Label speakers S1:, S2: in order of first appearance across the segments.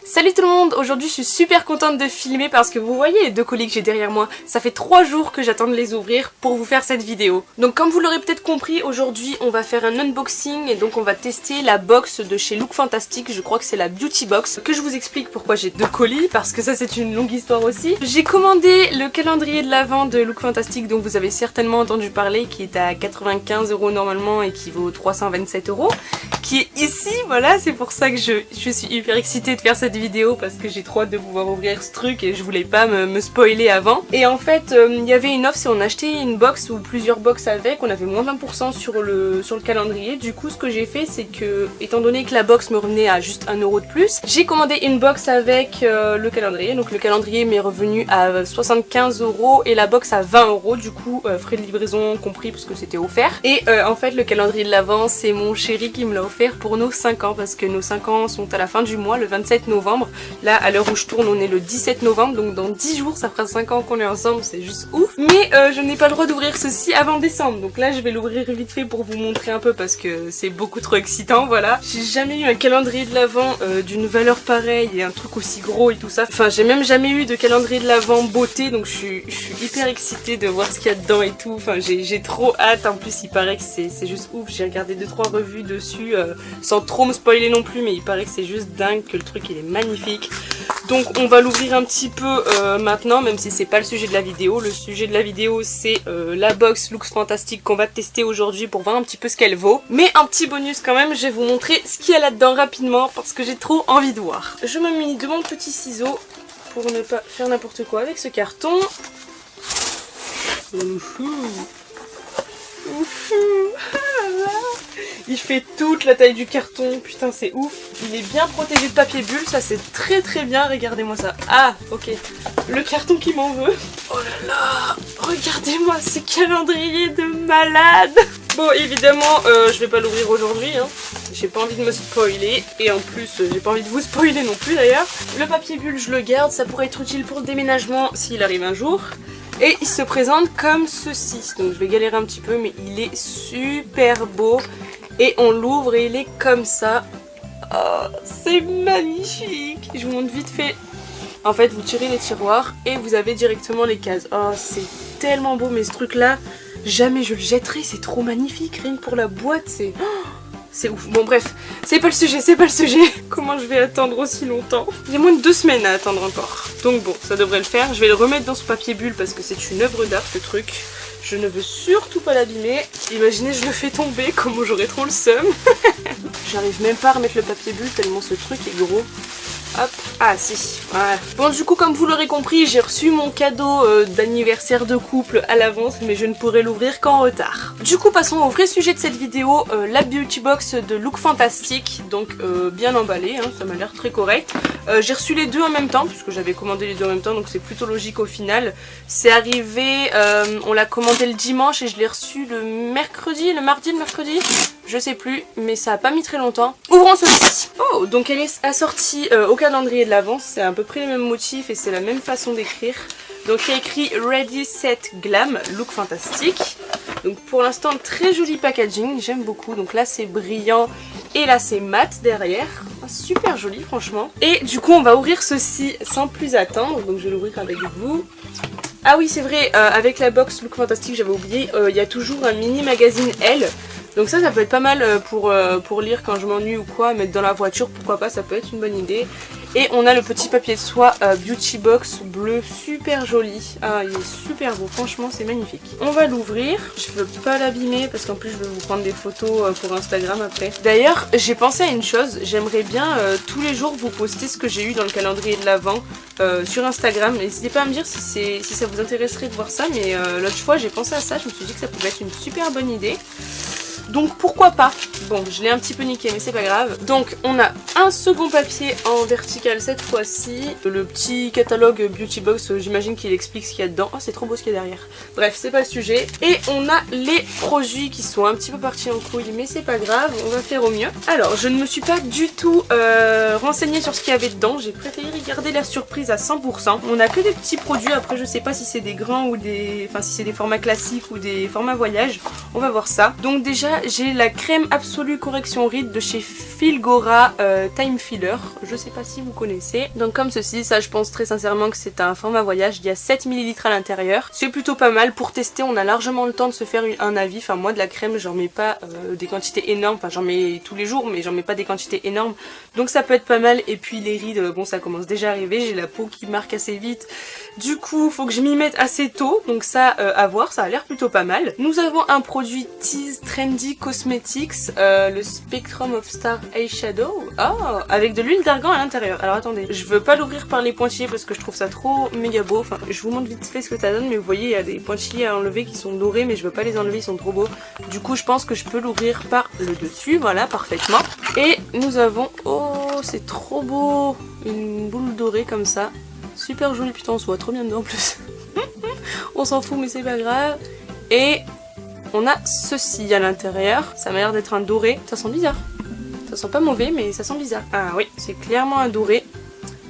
S1: Salut tout le monde, aujourd'hui je suis super contente de filmer parce que vous voyez les deux colis que j'ai derrière moi, ça fait 3 jours que j'attends de les ouvrir pour vous faire cette vidéo. Donc comme vous l'aurez peut-être compris, aujourd'hui on va faire un unboxing et donc on va tester la box de chez Look Fantastic, je crois que c'est la Beauty Box, que je vous explique pourquoi j'ai 2 colis, parce que ça c'est une longue histoire aussi. J'ai commandé le calendrier de l'Avent de Look Fantastic dont vous avez certainement entendu parler, qui est à 95 € normalement et qui vaut 327 €, qui est ici, voilà, c'est pour ça que je suis hyper excitée de faire cette vidéo parce que j'ai trop hâte de pouvoir ouvrir ce truc et je voulais pas me spoiler avant. Et en fait il y avait une offre, si on achetait une box ou plusieurs box avec, on avait moins 20% sur le calendrier. Du coup ce que j'ai fait c'est que, étant donné que la box me revenait à juste 1 € de plus, j'ai commandé une box avec le calendrier. Donc le calendrier m'est revenu à 75 € et la box à 20 €, du coup frais de livraison compris parce que c'était offert. Et en fait le calendrier de l'Avent, c'est mon chéri qui me l'a offert pour nos 5 ans, parce que nos 5 ans sont à la fin du mois, le 27 novembre. Là à l'heure où je tourne on est le 17 novembre, donc dans 10 jours ça fera 5 ans qu'on est ensemble, c'est juste ouf. Mais je n'ai pas le droit d'ouvrir ceci avant décembre, donc là je vais l'ouvrir vite fait pour vous montrer un peu parce que c'est beaucoup trop excitant, voilà. J'ai jamais eu un calendrier de l'Avent d'une valeur pareille et un truc aussi gros et tout ça. Enfin j'ai même jamais eu de calendrier de l'Avent beauté, donc je suis hyper excitée de voir ce qu'il y a dedans et tout. Enfin j'ai trop hâte, en plus il paraît que c'est juste ouf. J'ai regardé 2-3 revues dessus sans trop me spoiler non plus, mais il paraît que c'est juste dingue, que le truc il est magnifique. Donc on va l'ouvrir un petit peu maintenant, même si c'est pas le sujet de la vidéo. Le sujet de la vidéo c'est la box Look Fantastic qu'on va tester aujourd'hui pour voir un petit peu ce qu'elle vaut. Mais un petit bonus quand même, je vais vous montrer ce qu'il y a là-dedans rapidement parce que j'ai trop envie de voir. Je me munis de mon petit ciseau pour ne pas faire n'importe quoi avec ce carton. Il fait toute la taille du carton, putain c'est ouf. Il est bien protégé de papier bulle, ça c'est très bien, regardez-moi ça. Ah ok, le carton qui m'en veut. Oh là là, regardez-moi ce calendrier de malade. Bon évidemment je vais pas l'ouvrir aujourd'hui hein. J'ai pas envie de me spoiler et en plus j'ai pas envie de vous spoiler non plus d'ailleurs. Le papier bulle je le garde, ça pourrait être utile pour le déménagement s'il arrive un jour. Et il se présente comme ceci, donc je vais galérer un petit peu mais il est super beau. Et on l'ouvre et il est comme ça. Oh, c'est magnifique. Je vous montre vite fait. En fait vous tirez les tiroirs et vous avez directement les cases. Oh c'est tellement beau, mais ce truc là jamais je le jetterai, c'est trop magnifique. Rien que pour la boîte c'est... Oh, c'est ouf. Bon bref, c'est pas le sujet, c'est pas le sujet. Comment je vais attendre aussi longtemps? J'ai moins de 2 semaines à attendre encore. Donc bon, ça devrait le faire. Je vais le remettre dans ce papier bulle parce que c'est une œuvre d'art ce truc. Je ne veux surtout pas l'abîmer. Imaginez je le fais tomber, comment j'aurais trop le seum. J'arrive même pas à remettre le papier bulle tellement ce truc est gros. Hop, ah si, voilà. Bon du coup comme vous l'aurez compris, j'ai reçu mon cadeau d'anniversaire de couple à l'avance, mais je ne pourrai l'ouvrir qu'en retard. Du coup passons au vrai sujet de cette vidéo, la Beauty Box de Look Fantastic, donc bien emballée, hein, ça m'a l'air très correct. J'ai reçu les deux en même temps, puisque j'avais commandé les deux en même temps, donc c'est plutôt logique au final. C'est arrivé, on l'a commandé le dimanche et je l'ai reçu le mercredi, le mardi, le mercredi, je sais plus, mais ça a pas mis très longtemps. Ouvrons ceci. Oh, donc elle est assortie au calendrier de l'Avent, c'est à peu près les mêmes motifs et c'est la même façon d'écrire. Donc il y a écrit Ready Set Glam Look Fantastic. Donc pour l'instant très joli packaging, j'aime beaucoup. Donc là c'est brillant et là c'est mat derrière. Super joli franchement. Et du coup on va ouvrir ceci sans plus attendre. Donc je vais l'ouvrir avec vous. Ah oui c'est vrai, avec la box Look Fantastic j'avais oublié, il y a toujours un mini magazine Elle. Donc ça peut être pas mal pour lire quand je m'ennuie ou quoi, mettre dans la voiture, pourquoi pas, ça peut être une bonne idée. Et on a le petit papier de soie Beauty Box bleu, super joli. Ah il est super beau, franchement c'est magnifique. On va l'ouvrir, je veux pas l'abîmer parce qu'en plus je vais vous prendre des photos pour Instagram après. D'ailleurs j'ai pensé à une chose, j'aimerais bien tous les jours vous poster ce que j'ai eu dans le calendrier de l'Avent sur Instagram. N'hésitez pas à me dire si ça vous intéresserait de voir ça, mais l'autre fois j'ai pensé à ça, je me suis dit que ça pouvait être une super bonne idée. Donc pourquoi pas. Bon je l'ai un petit peu niqué mais c'est pas grave. Donc on a un second papier en vertical cette fois-ci. Le petit catalogue Beauty Box, j'imagine qu'il explique ce qu'il y a dedans. Oh c'est trop beau ce qu'il y a derrière. Bref c'est pas le sujet. Et on a les produits qui sont un petit peu partis en couille mais c'est pas grave, on va faire au mieux. Alors je ne me suis pas du tout renseignée sur ce qu'il y avait dedans. J'ai préféré garder la surprise à 100%. On a que des petits produits, après je sais pas si c'est des grands ou des... Enfin si c'est des formats classiques ou des formats voyage. On va voir ça. Donc déjà j'ai la crème absolue correction rides de chez Filgora Time Filler. Je sais pas si vous connaissez. Donc comme ceci, ça je pense très sincèrement que c'est un format voyage. Il y a 7 ml à l'intérieur. C'est plutôt pas mal. Pour tester, on a largement le temps de se faire un avis. Enfin moi de la crème, j'en mets pas des quantités énormes. Enfin j'en mets tous les jours, mais j'en mets pas des quantités énormes. Donc ça peut être pas mal. Et puis les rides, bon ça commence déjà à arriver. J'ai la peau qui marque assez vite. Du coup, faut que je m'y mette assez tôt. Donc ça, à voir, ça a l'air plutôt pas mal. Nous avons un produit Tease Trendy Cosmetics, le Spectrum of Star Eyeshadow. Oh, avec de l'huile d'argan à l'intérieur. Alors attendez, je veux pas l'ouvrir par les pointillés parce que je trouve ça trop méga beau. Enfin, je vous montre vite fait ce que ça donne, mais vous voyez, il y a des pointillés à enlever qui sont dorés, mais je veux pas les enlever, ils sont trop beaux. Du coup, je pense que je peux l'ouvrir par le dessus, voilà, parfaitement. Et nous avons, oh, c'est trop beau, une boule dorée comme ça. Super joli, putain, on se voit trop bien dedans en plus. On s'en fout, mais c'est pas grave. Et on a ceci à l'intérieur. Ça m'a l'air d'être un doré. Ça sent bizarre. Ça sent pas mauvais, mais ça sent bizarre. Ah oui, c'est clairement un doré.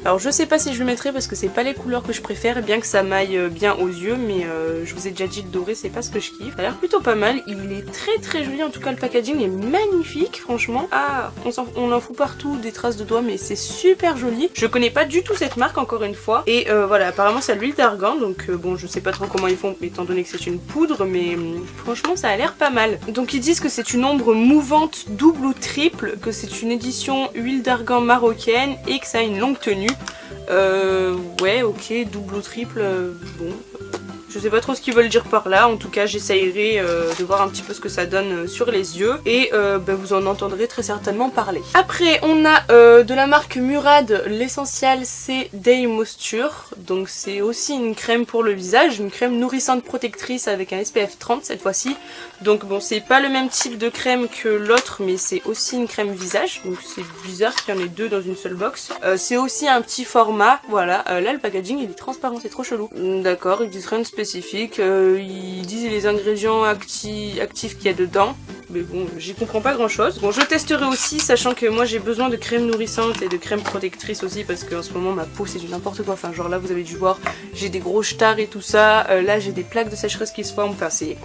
S1: Alors je sais pas si je le mettrai parce que c'est pas les couleurs que je préfère, bien que ça m'aille bien aux yeux, mais je vous ai déjà dit le doré c'est pas ce que je kiffe. Ça a l'air plutôt pas mal, il est très joli, en tout cas le packaging est magnifique franchement. Ah, on en fout partout des traces de doigts mais c'est super joli. Je connais pas du tout cette marque encore une fois, et voilà apparemment c'est à l'huile d'argan, donc bon je sais pas trop comment ils font étant donné que c'est une poudre, mais franchement ça a l'air pas mal. Donc ils disent que c'est une ombre mouvante double ou triple, que c'est une édition huile d'argan marocaine et que ça a une longue tenue. Ouais, ok, double ou triple, bon, je sais pas trop ce qu'ils veulent dire par là, en tout cas j'essayerai de voir un petit peu ce que ça donne sur les yeux, et vous en entendrez très certainement parler. Après on a de la marque Murad, l'essentiel c'est Day Moisture, donc c'est aussi une crème pour le visage, une crème nourrissante protectrice avec un SPF 30 cette fois-ci, donc bon c'est pas le même type de crème que l'autre, mais c'est aussi une crème visage, donc c'est bizarre qu'il y en ait deux dans une seule box. C'est aussi un petit format, voilà, là le packaging il est transparent, c'est trop chelou. D'accord, ils disent rien de spécial. Ils disent les ingrédients actifs qu'il y a dedans, mais bon j'y comprends pas grand chose. Bon je testerai aussi, sachant que moi j'ai besoin de crème nourrissante et de crème protectrice aussi, parce qu'en ce moment ma peau c'est du n'importe quoi, enfin genre là vous avez dû voir j'ai des gros stars et tout ça, là j'ai des plaques de sécheresse qui se forment, enfin c'est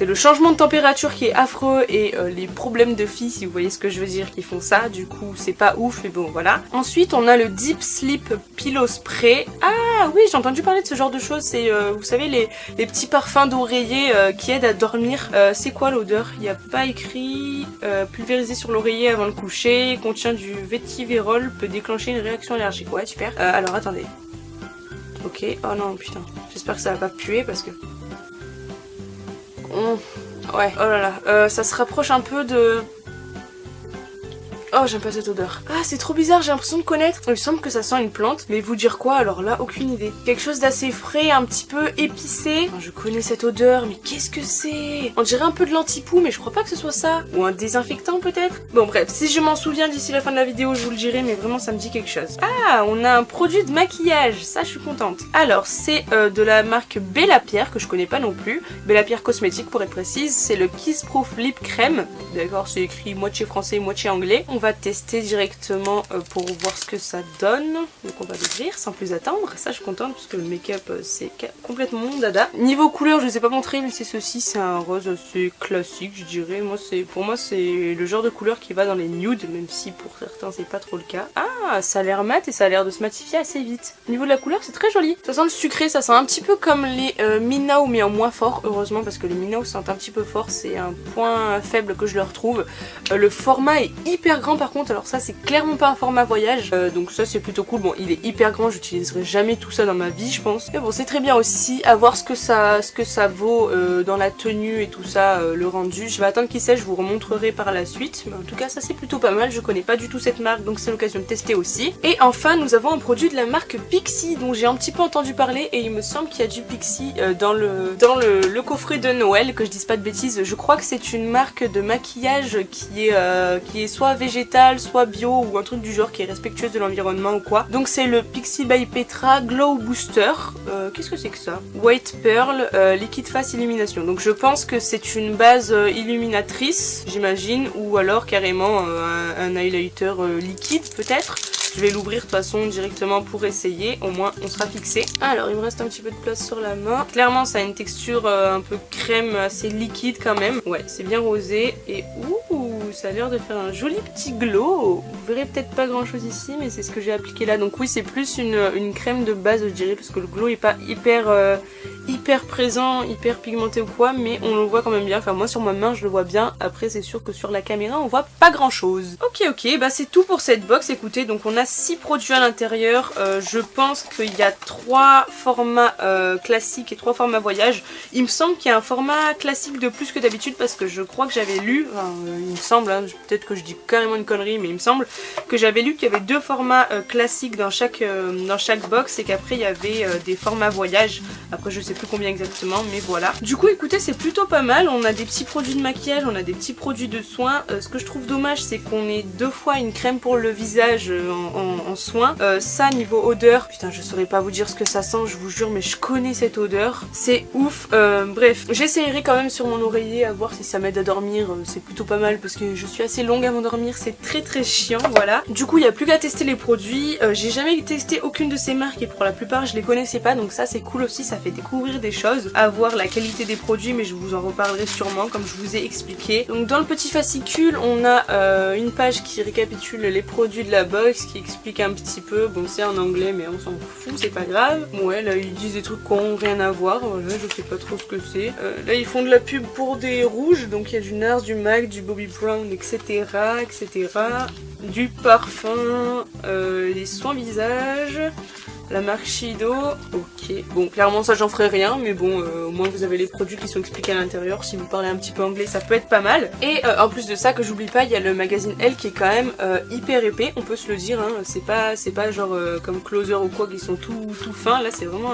S1: le changement de température qui est affreux, et les problèmes de filles si vous voyez ce que je veux dire qui font ça, du coup c'est pas ouf, mais bon voilà. Ensuite on a le Deep Sleep Pillow Spray. Ah oui j'ai entendu parler de ce genre de choses, c'est vous savez les petits parfums d'oreiller qui aident à dormir. C'est quoi l'odeur? Il n'y a pas écrit. Pulvérisé sur l'oreiller avant le coucher, contient du vétivérol, peut déclencher une réaction allergique. Ouais super. Alors attendez. Ok, oh non putain, j'espère que ça va pas puer parce que... Ouais, oh là là, ça se rapproche un peu de... Oh j'aime pas cette odeur. Ah c'est trop bizarre, j'ai l'impression de connaître. Il me semble que ça sent une plante, mais vous dire quoi alors là, aucune idée. Quelque chose d'assez frais, un petit peu épicé. Enfin, je connais cette odeur, mais qu'est-ce que c'est? On dirait un peu de l'antipoux, mais je crois pas que ce soit ça. Ou un désinfectant peut-être. Bon bref, si je m'en souviens d'ici la fin de la vidéo, je vous le dirai, mais vraiment ça me dit quelque chose. Ah, on a un produit de maquillage, ça je suis contente. Alors c'est de la marque Bella Pierre, que je connais pas non plus. Bella Pierre Cosmétique pour être précise, c'est le Kiss Proof Lip Crème. D'accord, c'est écrit moitié français, moitié anglais. On va tester directement pour voir ce que ça donne. Donc on va l'ouvrir sans plus attendre. Ça je suis contente parce que le make-up c'est complètement mon dada. Niveau couleur je ne les ai pas montré, mais c'est ceci, c'est un rose assez classique je dirais. Pour moi c'est le genre de couleur qui va dans les nudes, même si pour certains c'est pas trop le cas. Ah ça a l'air mat et ça a l'air de se matifier assez vite. Au niveau de la couleur c'est très joli. Ça sent le sucré, ça sent un petit peu comme les Minao mais en moins fort, heureusement parce que les Minao sentent un petit peu fort, c'est un point faible que je leur trouve. Le format est hyper grand par contre, alors ça c'est clairement pas un format voyage, donc ça c'est plutôt cool. Bon il est hyper grand, j'utiliserai jamais tout ça dans ma vie je pense, mais bon c'est très bien aussi à voir ce que ça vaut dans la tenue et tout ça, le rendu. Je vais attendre qu'il sèche, je vous remontrerai par la suite, mais en tout cas ça c'est plutôt pas mal. Je connais pas du tout cette marque donc c'est l'occasion de tester aussi. Et enfin nous avons un produit de la marque Pixi dont j'ai un petit peu entendu parler, et il me semble qu'il y a du Pixi dans le coffret de Noël, que je dise pas de bêtises. Je crois que c'est une marque de maquillage qui est soit végétale, soit bio ou un truc du genre, qui est respectueuse de l'environnement ou quoi. Donc c'est le Pixi by Petra Glow Booster. Qu'est-ce que c'est que ça? White Pearl Liquid Face Illumination. Donc je pense que c'est une base illuminatrice, j'imagine, ou alors carrément un highlighter liquide peut-être. Je vais l'ouvrir de toute façon directement pour essayer, au moins on sera fixé. Alors il me reste un petit peu de place sur la main. Clairement ça a une texture un peu crème, assez liquide quand même. Ouais, c'est bien rosé et ouh, ça a l'air de faire un joli petit glow. Vous verrez peut-être pas grand chose ici, mais c'est ce que j'ai appliqué là. Donc oui, c'est plus une crème de base je dirais, parce que le glow est pas hyper présent, hyper pigmenté ou quoi, mais on le voit quand même bien. Enfin moi sur ma main je le vois bien, après c'est sûr que sur la caméra on voit pas grand chose. Ok, bah c'est tout pour cette box. Écoutez, donc on a 6 produits à l'intérieur. Je pense qu'il y a 3 formats classiques et 3 formats voyage. Il me semble qu'il y a un format classique de plus que d'habitude, parce que je crois que j'avais lu, enfin, il me semble, hein, peut-être que je dis carrément une connerie, mais il me semble que j'avais lu qu'il y avait 2 formats classiques dans chaque box, et qu'après il y avait des formats voyage. Après je sais plus combien exactement, mais voilà. Du coup écoutez, c'est plutôt pas mal. On a des petits produits de maquillage, on a des petits produits de soins. Ce que je trouve dommage, c'est qu'on ait 2 fois une crème pour le visage en soins. Ça niveau odeur, putain je saurais pas vous dire ce que ça sent, je vous jure, mais je connais cette odeur. C'est ouf. Bref, j'essayerai quand même sur mon oreiller à voir si ça m'aide à dormir. C'est plutôt pas mal parce que je suis assez longue à m'endormir, c'est très chiant, voilà. Du coup il n'y a plus qu'à tester les produits. J'ai jamais testé aucune de ces marques et pour la plupart je les connaissais pas, donc ça c'est cool aussi, ça fait découvrir des choses, à voir la qualité des produits, mais je vous en reparlerai sûrement comme je vous ai expliqué. Donc dans le petit fascicule on a une page qui récapitule les produits de la box, qui explique un petit peu, bon c'est en anglais mais on s'en fout, c'est pas grave. Ouais là ils disent des trucs qui n'ont rien à voir, là je sais pas trop ce que c'est. Là ils font de la pub pour des rouges, donc il y a du NARS, du MAC, du Bobbi Brown, etc. Du parfum, les soins visage, la marque Shido, ok. Bon, clairement ça j'en ferai rien, mais bon, au moins vous avez les produits qui sont expliqués à l'intérieur. Si vous parlez un petit peu anglais, ça peut être pas mal. Et en plus de ça, que j'oublie pas, il y a le magazine Elle qui est quand même hyper épais, on peut se le dire, hein. C'est pas genre comme Closer ou quoi qui sont tout fins, là c'est vraiment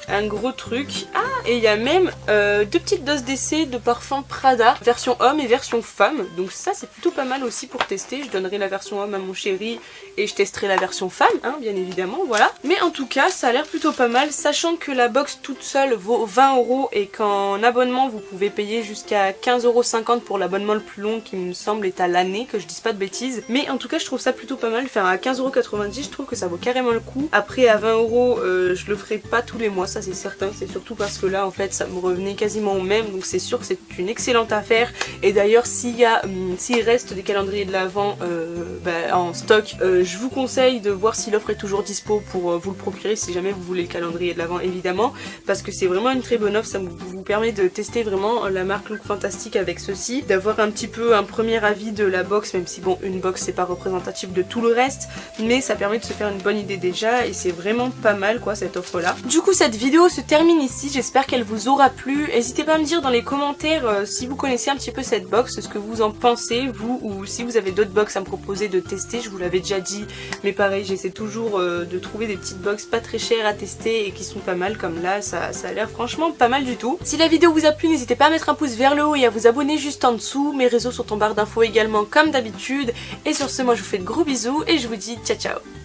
S1: un gros truc. Ah, et il y a même 2 petites doses d'essai de parfum Prada, version homme et version femme. Donc ça c'est plutôt pas mal aussi pour tester. Je donnerai la version homme à mon chéri et je testerai la version femme, hein, bien évidemment, voilà. Mais en tout cas ça a l'air plutôt pas mal, sachant que la box toute seule vaut 20 € et qu'en abonnement vous pouvez payer jusqu'à 15,50 € pour l'abonnement le plus long, qui me semble est à l'année, que je dise pas de bêtises. Mais en tout cas je trouve ça plutôt pas mal. Enfin à 15,90 € je trouve que ça vaut carrément le coup. Après à 20 € je le ferai pas tous les mois, ça c'est certain. C'est surtout parce que là en fait ça me revenait quasiment au même, donc c'est sûr que c'est une excellente affaire. Et d'ailleurs s'il reste des calendriers de l'Avent en stock, je vous conseille de voir si l'offre est toujours dispo pour vous le procurer si jamais vous voulez le calendrier de l'Avent, évidemment, parce que c'est vraiment une très bonne offre. Ça vous permet de tester vraiment la marque Look Fantastic avec ceci, d'avoir un petit peu un premier avis de la box, même si bon une box c'est pas représentatif de tout le reste, mais ça permet de se faire une bonne idée déjà, et c'est vraiment pas mal quoi cette offre là. Du coup cette vidéo se termine ici, j'espère qu'elle vous aura plu. N'hésitez pas à me dire dans les commentaires si vous connaissez un petit peu cette box, ce que vous en pensez vous, ou si vous avez d'autres box à me proposer de tester. Je vous l'avais déjà dit, mais pareil j'essaie toujours de trouver des petites box pas très chères à tester et qui sont pas mal, comme là ça a l'air franchement pas mal du tout. Si la vidéo vous a plu, n'hésitez pas à mettre un pouce vers le haut et à vous abonner juste en dessous. Mes réseaux sont en barre d'infos également comme d'habitude, et sur ce moi je vous fais de gros bisous et je vous dis ciao ciao.